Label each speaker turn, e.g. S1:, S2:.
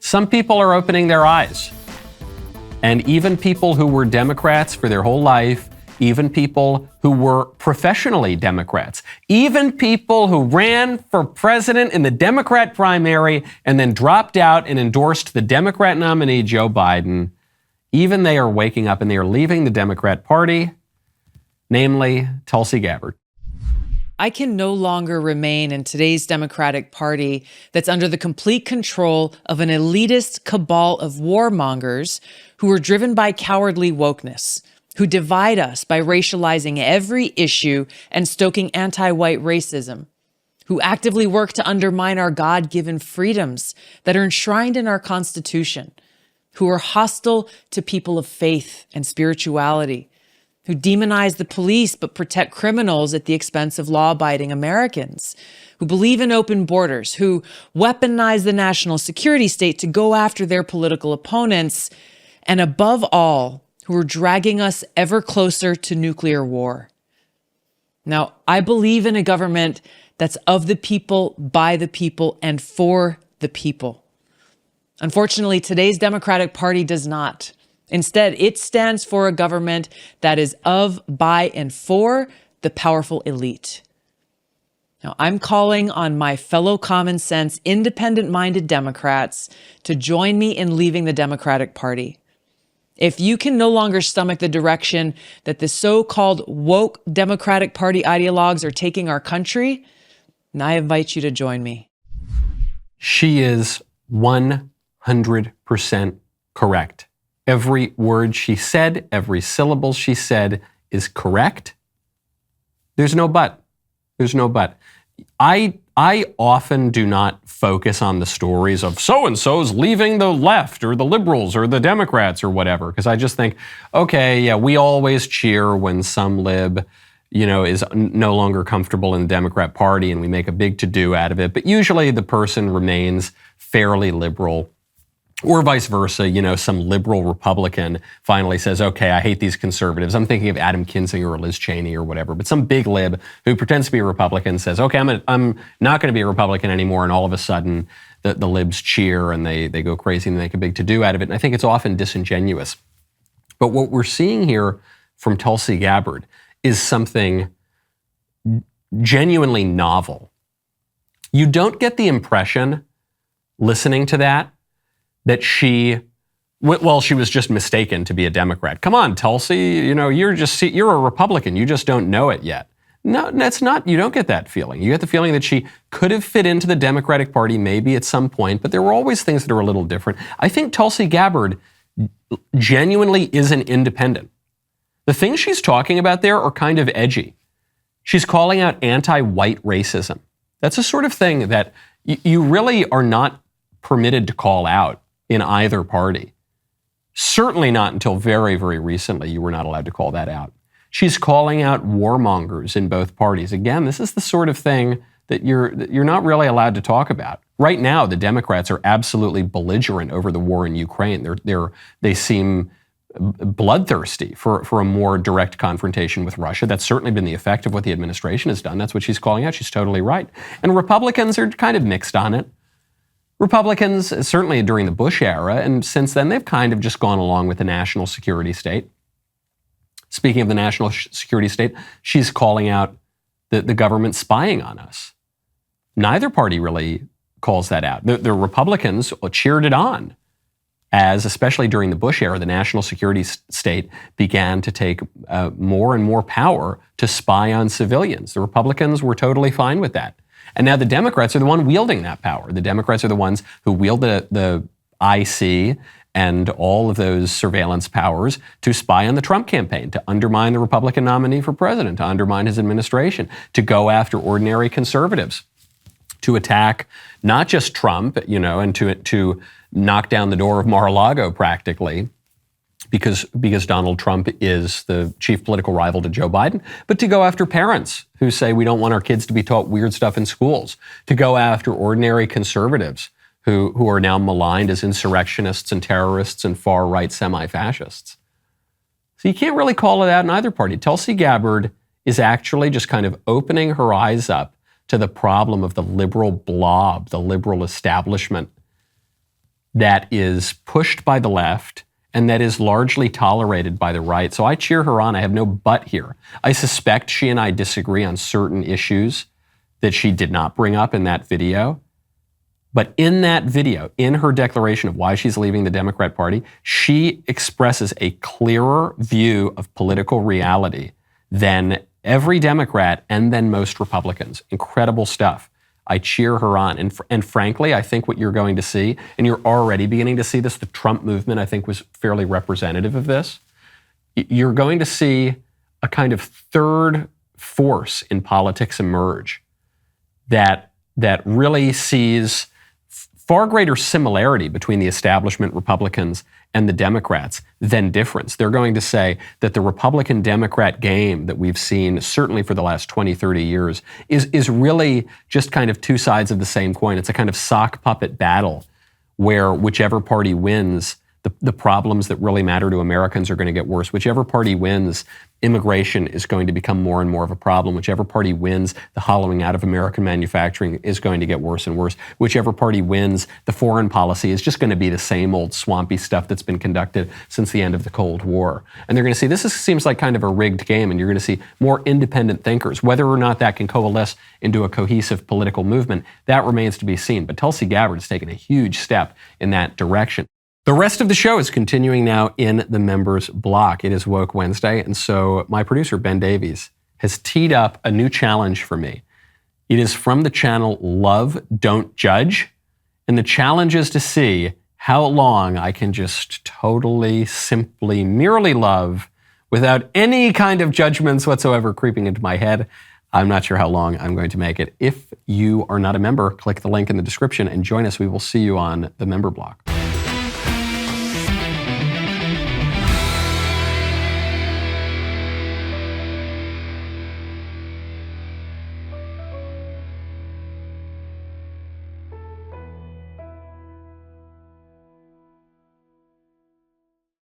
S1: Some people are opening their eyes. And even people who were Democrats for their whole life, even people who were professionally Democrats, even people who ran for president in the Democrat primary and then dropped out and endorsed the Democrat nominee, Joe Biden, even they are waking up and they are leaving the Democrat Party, namely Tulsi Gabbard.
S2: I can no longer remain in today's Democratic Party that's under the complete control of an elitist cabal of warmongers who are driven by cowardly wokeness, who divide us by racializing every issue and stoking anti-white racism, who actively work to undermine our God-given freedoms that are enshrined in our Constitution, who are hostile to people of faith and spirituality, who demonize the police but protect criminals at the expense of law-abiding Americans, who believe in open borders, who weaponize the national security state to go after their political opponents, and above all, who are dragging us ever closer to nuclear war. Now, I believe in a government that's of the people, by the people, and for the people. Unfortunately, today's Democratic Party does not. Instead, it stands for a government that is of, by, and for the powerful elite. Now, I'm calling on my fellow common sense, independent-minded Democrats to join me in leaving the Democratic Party. If you can no longer stomach the direction that the so-called woke Democratic Party ideologues are taking our country, then I invite you to join me.
S1: She is 100% correct. Every word she said, every syllable she said is correct. There's no but. There's no but. I often do not focus on the stories of so-and-so's leaving the left or the liberals or the Democrats or whatever, because I just think, okay, yeah, we always cheer when some lib, is no longer comfortable in the Democrat Party and we make a big to-do out of it. But usually the person remains fairly liberal. Or vice versa, some liberal Republican finally says, okay, I hate these conservatives. I'm thinking of Adam Kinzinger or Liz Cheney or whatever. But some big lib who pretends to be a Republican says, okay, I'm not going to be a Republican anymore. And all of a sudden, the libs cheer and they go crazy and they make a big to-do out of it. And I think it's often disingenuous. But what we're seeing here from Tulsi Gabbard is something genuinely novel. You don't get the impression, listening to that she was just mistaken to be a Democrat. Come on, Tulsi, you're a Republican. You just don't know it yet. No, that's not, you don't get that feeling. You get the feeling that she could have fit into the Democratic Party maybe at some point, but there were always things that are a little different. I think Tulsi Gabbard genuinely is an independent. The things she's talking about there are kind of edgy. She's calling out anti-white racism. That's a sort of thing that you really are not permitted to call out in either party. Certainly not until very, very recently you were not allowed to call that out. She's calling out warmongers in both parties. Again, this is the sort of thing that you're not really allowed to talk about. Right now, the Democrats are absolutely belligerent over the war in Ukraine. They seem bloodthirsty for a more direct confrontation with Russia. That's certainly been the effect of what the administration has done. That's what she's calling out. She's totally right. And Republicans are kind of mixed on it. Republicans, certainly during the Bush era, and since then, they've kind of just gone along with the national security state. Speaking of the national security state, she's calling out the government spying on us. Neither party really calls that out. The Republicans cheered it on as, especially during the Bush era, the national security state began to take more and more power to spy on civilians. The Republicans were totally fine with that. And now the Democrats are the one wielding that power. The Democrats are the ones who wield the IC and all of those surveillance powers to spy on the Trump campaign, to undermine the Republican nominee for president, to undermine his administration, to go after ordinary conservatives, to attack not just Trump, and to knock down the door of Mar-a-Lago practically, because Donald Trump is the chief political rival to Joe Biden, but to go after parents who say we don't want our kids to be taught weird stuff in schools, to go after ordinary conservatives who are now maligned as insurrectionists and terrorists and far-right semi-fascists. So you can't really call it out in either party. Tulsi Gabbard is actually just kind of opening her eyes up to the problem of the liberal blob, the liberal establishment that is pushed by the left and that is largely tolerated by the right. So I cheer her on. I have no but here. I suspect she and I disagree on certain issues that she did not bring up in that video. But in that video, in her declaration of why she's leaving the Democrat Party, she expresses a clearer view of political reality than every Democrat and then most Republicans. Incredible stuff. I cheer her on. And frankly, I think what you're going to see, and you're already beginning to see this, the Trump movement, I think, was fairly representative of this. You're going to see a kind of third force in politics emerge that really sees far greater similarity between the establishment Republicans and the Democrats than difference. They're going to say that the Republican-Democrat game that we've seen, certainly for the last 20, 30 years, is really just kind of two sides of the same coin. It's a kind of sock puppet battle where whichever party wins, the problems that really matter to Americans are going to get worse. Whichever party wins, immigration is going to become more and more of a problem. Whichever party wins, the hollowing out of American manufacturing is going to get worse and worse. Whichever party wins, the foreign policy is just going to be the same old swampy stuff that's been conducted since the end of the Cold War. And they're going to see seems like kind of a rigged game, and you're going to see more independent thinkers. Whether or not that can coalesce into a cohesive political movement, that remains to be seen. But Tulsi Gabbard has taken a huge step in that direction. The rest of the show is continuing now in the members block. It is Woke Wednesday, and so my producer, Ben Davies, has teed up a new challenge for me. It is from the channel Love, Don't Judge, and the challenge is to see how long I can just totally, simply, merely love without any kind of judgments whatsoever creeping into my head. I'm not sure how long I'm going to make it. If you are not a member, click the link in the description and join us. We will see you on the member block.